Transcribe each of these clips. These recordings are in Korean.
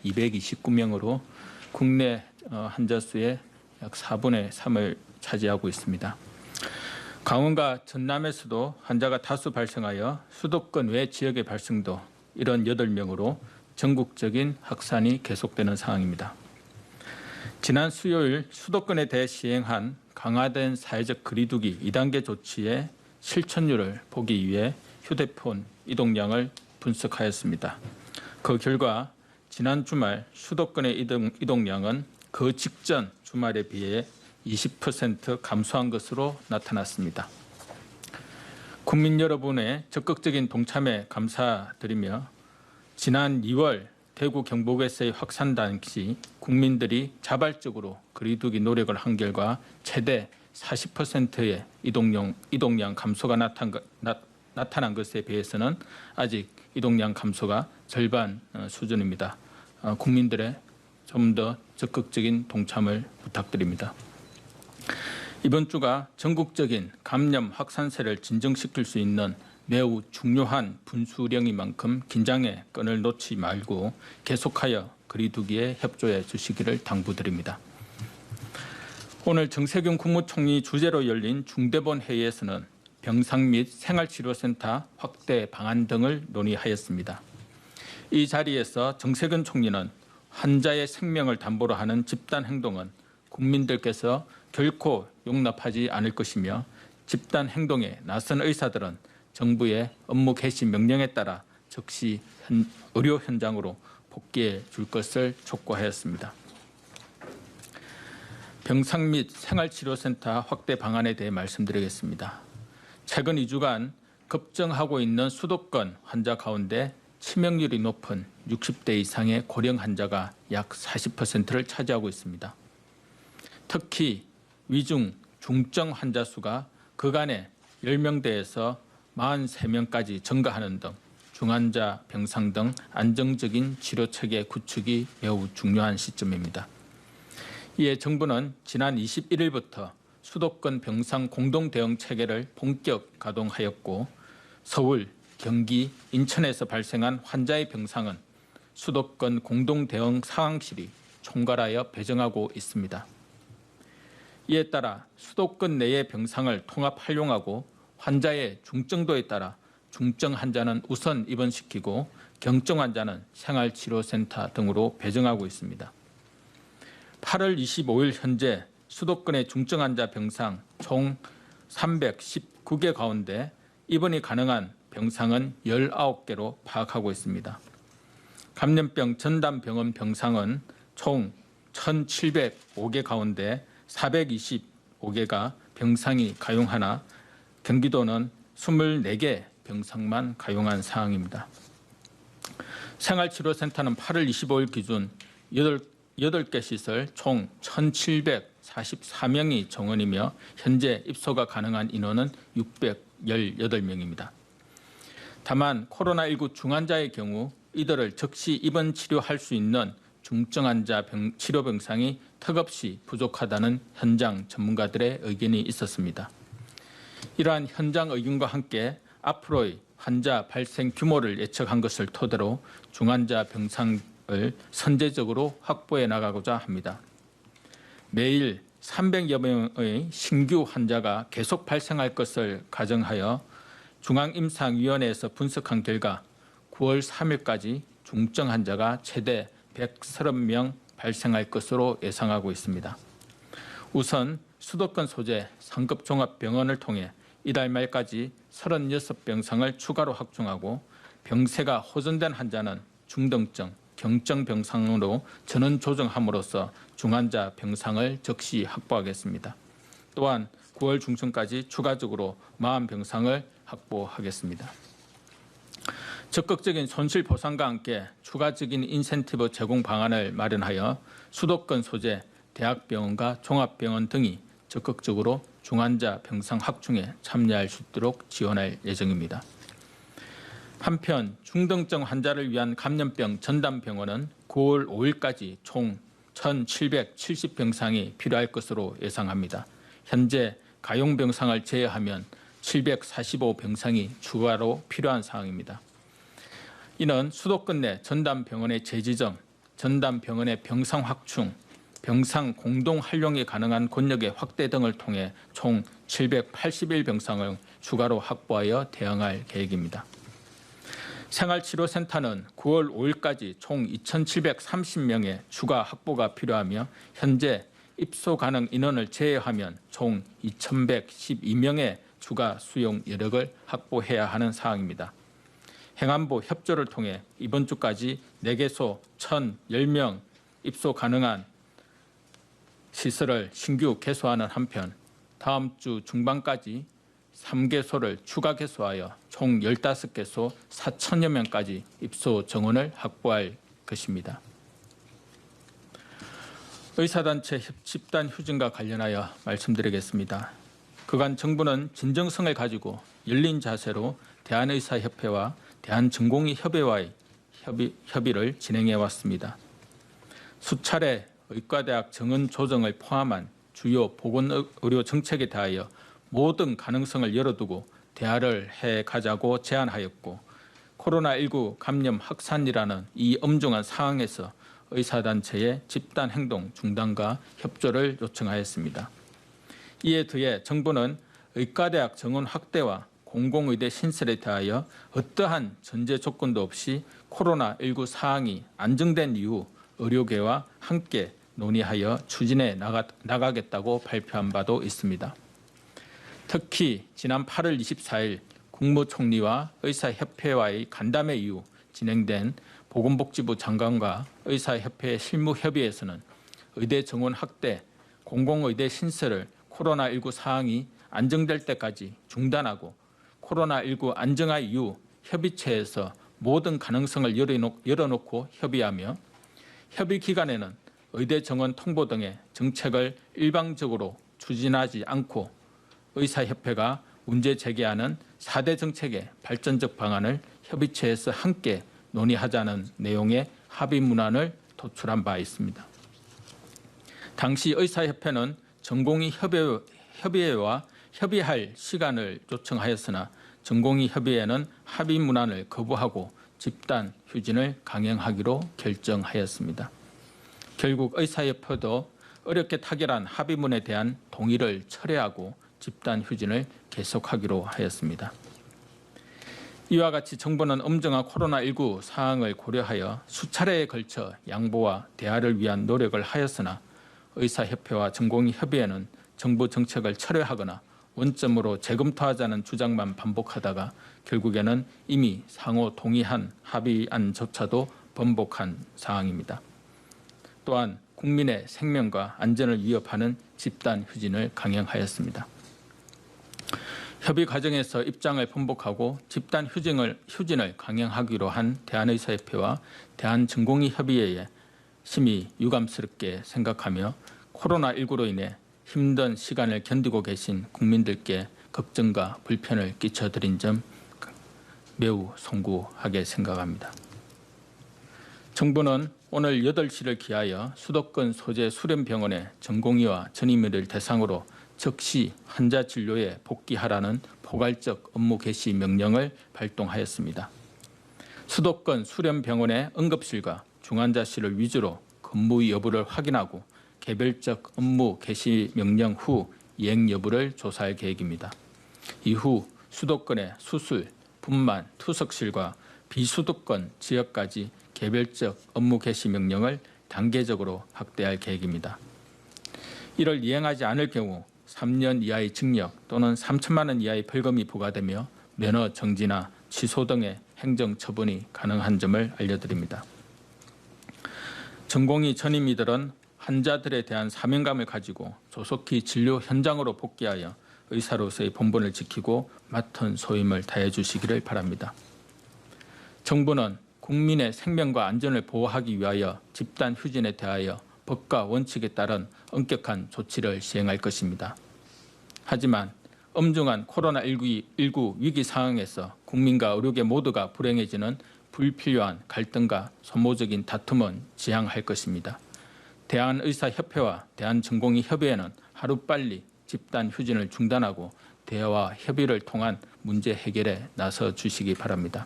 229명으로 국내 환자 수의 약 4분의 3을 차지하고 있습니다. 강원과 전남에서도 환자가 다수 발생하여 수도권 외 지역의 발생도 78명으로 전국적인 확산이 계속되는 상황입니다. 지난 수요일 수도권에 대해 시행한 강화된 사회적 거리두기 2단계 조치의 실천율을 보기 위해 휴대폰 이동량을 분석하였습니다. 그 결과 지난 주말 수도권의 이동량은 그 직전 주말에 비해 20% 감소한 것으로 나타났습니다. 국민 여러분의 적극적인 동참에 감사드리며 지난 2월 대구 경북에서의 확산 당시 국민들이 자발적으로 거리두기 노력을 한 결과 최대 40%의 이동량 감소가 나타난 것에 비해서는 아직 이동량 감소가 절반 수준입니다. 국민들의 좀 더 적극적인 동참을 부탁드립니다. 이번 주가 전국적인 감염 확산세를 진정시킬 수 있는 매우 중요한 분수령인 만큼 긴장의 끈을 놓지 말고 계속하여 거리두기에 협조해 주시기를 당부드립니다. 오늘 정세균 국무총리 주재로 열린 중대본 회의에서는 병상 및 생활치료센터 확대 방안 등을 논의하였습니다. 이 자리에서 정세균 총리는 환자의 생명을 담보로 하는 집단 행동은 국민들께서 결코 용납하지 않을 것이며 집단 행동에 나선 의사들은 정부의 업무 개시 명령에 따라 즉시 의료 현장으로 복귀해 줄 것을 촉구하였습니다. 병상 및 생활치료센터 확대 방안에 대해 말씀드리겠습니다. 최근 2주간 급증하고 있는 수도권 환자 가운데 치명률이 높은 60대 이상의 고령 환자가 약 40%를 차지하고 있습니다. 특히 위중, 중증 환자 수가 그간의 10명대에서 43명까지 증가하는 등 중환자 병상 등 안정적인 치료체계 구축이 매우 중요한 시점입니다. 이에 정부는 지난 21일부터 수도권 병상 공동대응 체계를 본격 가동하였고 서울, 경기, 인천에서 발생한 환자의 병상은 수도권 공동대응 상황실이 총괄하여 배정하고 있습니다. 이에 따라 수도권 내의 병상을 통합 활용하고 환자의 중증도에 따라 중증 환자는 우선 입원시키고 경증 환자는 생활치료센터 등으로 배정하고 있습니다. 8월 25일 현재 수도권의 중증 환자 병상 총 319개 가운데 입원이 가능한 병상은 19개로 파악하고 있습니다. 감염병 전담병원 병상은 총 1,705개 가운데 425개가 병상이 가용하나 경기도는 24개 병상만 가용한 상황입니다. 생활치료센터는 8월 25일 기준 8개 시설 총 1,744명이 정원이며 현재 입소가 가능한 인원은 618명입니다. 다만 코로나19 중환자의 경우 이들을 즉시 입원 치료할 수 있는 중증 환자 치료 병상이 턱없이 부족하다는 현장 전문가들의 의견이 있었습니다. 이러한 현장 의견과 함께 앞으로의 환자 발생 규모를 예측한 것을 토대로 중환자 병상을 선제적으로 확보해 나가고자 합니다. 매일 300여 명의 신규 환자가 계속 발생할 것을 가정하여 중앙임상위원회에서 분석한 결과 9월 3일까지 중증 환자가 최대 130명 발생할 것으로 예상하고 있습니다. 우선 수도권 소재 상급 종합병원을 통해 이달 말까지 36병상을 추가로 확충하고 병세가 호전된 환자는 중등증, 경증 병상으로 전원 조정함으로써 중환자 병상을 즉시 확보하겠습니다. 또한 9월 중순까지 추가적으로 40병상을 확보하겠습니다. 적극적인 손실 보상과 함께 추가적인 인센티브 제공 방안을 마련하여 수도권 소재 대학병원과 종합병원 등이 적극적으로 중환자 병상 확충에 참여할 수 있도록 지원할 예정입니다. 한편 중등증 환자를 위한 감염병 전담병원은 9월 5일까지 총 1,770병상이 필요할 것으로 예상합니다. 현재 가용병상을 제외하면 745병상이 추가로 필요한 상황입니다. 이는 수도권 내 전담병원의 재지정, 전담병원의 병상 확충, 병상 공동 활용이 가능한 권역의 확대 등을 통해 총 781병상을 추가로 확보하여 대응할 계획입니다. 생활치료센터는 9월 5일까지 총 2,730명의 추가 확보가 필요하며 현재 입소 가능 인원을 제외하면 총 2,112명의 추가 수용 여력을 확보해야 하는 사항입니다. 행안부 협조를 통해 이번 주까지 4개소 1,010명 입소 가능한 시설을 신규 개소하는 한편 다음 주 중반까지 3개소를 추가 개소하여 총 15개소 4,000여 명까지 입소 정원을 확보할 것입니다. 의사단체 집단 휴진과 관련하여 말씀드리겠습니다. 그간 정부는 진정성을 가지고 열린 자세로 대한의사협회와 대한전공의협회와의 협의를 진행해 왔습니다. 수차례 의과대학 정원 조정을 포함한 주요 보건의료 정책에 대하여 모든 가능성을 열어두고 대화를 해가자고 제안하였고 코로나19 감염 확산이라는 이 엄중한 상황에서 의사단체의 집단행동 중단과 협조를 요청하였습니다. 이에 더해 정부는 의과대학 정원 확대와 공공의대 신설에 대하여 어떠한 전제 조건도 없이 코로나19 상황이 안정된 이후 의료계와 함께 논의하여 추진해 나가겠다고 발표한 바도 있습니다. 특히 지난 8월 24일 국무총리와 의사협회와의 간담회 이후 진행된 보건복지부 장관과 의사협회 실무협의에서는 의대 정원 확대, 공공의대 신설을 코로나19 상황이 안정될 때까지 중단하고 코로나19 안정화 이후 협의체에서 모든 가능성을 열어놓고 협의하며 협의 기간에는 의대 정원 통보 등의 정책을 일방적으로 추진하지 않고 의사협회가 문제 제기하는 4대 정책의 발전적 방안을 협의체에서 함께 논의하자는 내용의 합의 문안을 도출한 바 있습니다. 당시 의사협회는 전공의협의회와 협의할 시간을 요청하였으나 전공의협의회는 합의 문안을 거부하고 집단 휴진을 강행하기로 결정하였습니다. 결국 의사협회도 어렵게 타결한 합의문에 대한 동의를 철회하고 집단 휴진을 계속하기로 하였습니다. 이와 같이 정부는 엄중한 코로나19 상황을 고려하여 수차례에 걸쳐 양보와 대화를 위한 노력을 하였으나 의사협회와 전공의협의회는 정부 정책을 철회하거나 원점으로 재검토하자는 주장만 반복하다가 결국에는 이미 상호 동의한 합의안조차도 번복한 상황입니다. 또한 국민의 생명과 안전을 위협하는 집단 휴진을 강행하였습니다. 협의 과정에서 입장을 번복하고 집단 휴진을 강행하기로 한 대한의사협회와 대한전공의협의회에 심히 유감스럽게 생각하며 코로나19로 인해 힘든 시간을 견디고 계신 국민들께 걱정과 불편을 끼쳐드린 점 매우 송구하게 생각합니다. 정부는 오늘 8시를 기하여 수도권 소재 수련병원의 전공의와 전임의를 대상으로 즉시 환자 진료에 복귀하라는 포괄적 업무 개시 명령을 발동하였습니다. 수도권 수련병원의 응급실과 중환자실을 위주로 근무 여부를 확인하고 개별적 업무 개시 명령 후 이행 여부를 조사할 계획입니다. 이후 수도권의 수술, 분만, 투석실과 비수도권 지역까지 개별적 업무 개시 명령을 단계적으로 확대할 계획입니다. 이를 이행하지 않을 경우 3년 이하의 징역 또는 3천만 원 이하의 벌금이 부과되며 면허 정지나 취소 등의 행정 처분이 가능한 점을 알려드립니다. 전공의 전임의들은 환자들에 대한 사명감을 가지고 조속히 진료 현장으로 복귀하여 의사로서의 본분을 지키고 맡은 소임을 다해 주시기를 바랍니다. 정부는 국민의 생명과 안전을 보호하기 위하여 집단 휴진에 대하여 법과 원칙에 따른 엄격한 조치를 시행할 것입니다. 하지만 엄중한 코로나19 위기 상황에서 국민과 의료계 모두가 불행해지는 불필요한 갈등과 소모적인 다툼은 지양할 것입니다. 대한의사협회와 대한전공의협의회는 하루빨리 집단 휴진을 중단하고 대화와 협의를 통한 문제 해결에 나서 주시기 바랍니다.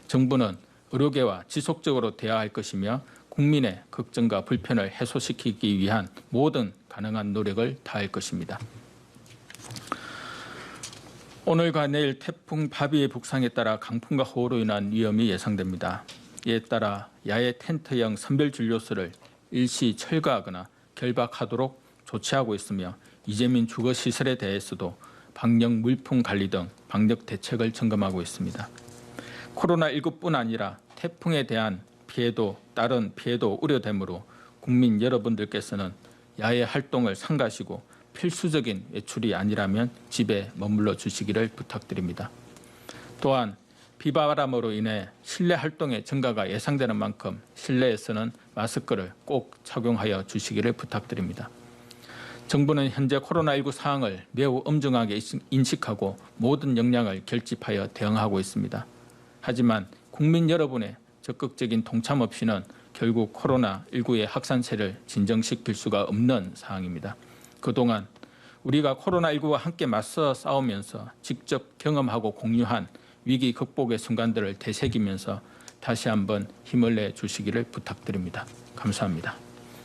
정부는 의료계와 지속적으로 대화할 것이며 국민의 걱정과 불편을 해소시키기 위한 모든 가능한 노력을 다할 것입니다. 오늘과 내일 태풍 바비의 북상에 따라 강풍과 호우로 인한 위험이 예상됩니다. 이에 따라 야외 텐트형 선별진료소를 일시 철거하거나 결박하도록 조치하고 있으며 이재민 주거시설에 대해서도 방역 물품 관리 등 방역 대책을 점검하고 있습니다. 코로나19뿐 아니라 태풍에 대한 피해도 다른 피해도 우려되므로 국민 여러분들께서는 야외 활동을 삼가시고 필수적인 외출이 아니라면 집에 머물러 주시기를 부탁드립니다. 또한 비바람으로 인해 실내 활동의 증가가 예상되는 만큼 실내에서는 마스크를 꼭 착용하여 주시기를 부탁드립니다. 정부는 현재 코로나19 상황을 매우 엄중하게 인식하고 모든 역량을 결집하여 대응하고 있습니다. 하지만 국민 여러분의 적극적인 동참 없이는 결국 코로나19의 확산세를 진정시킬 수가 없는 상황입니다. 그동안 우리가 코로나19와 함께 맞서 싸우면서 직접 경험하고 공유한 위기 극복의 순간들을 되새기면서 다시 한번 힘을 내 주시기를 부탁드립니다. 감사합니다.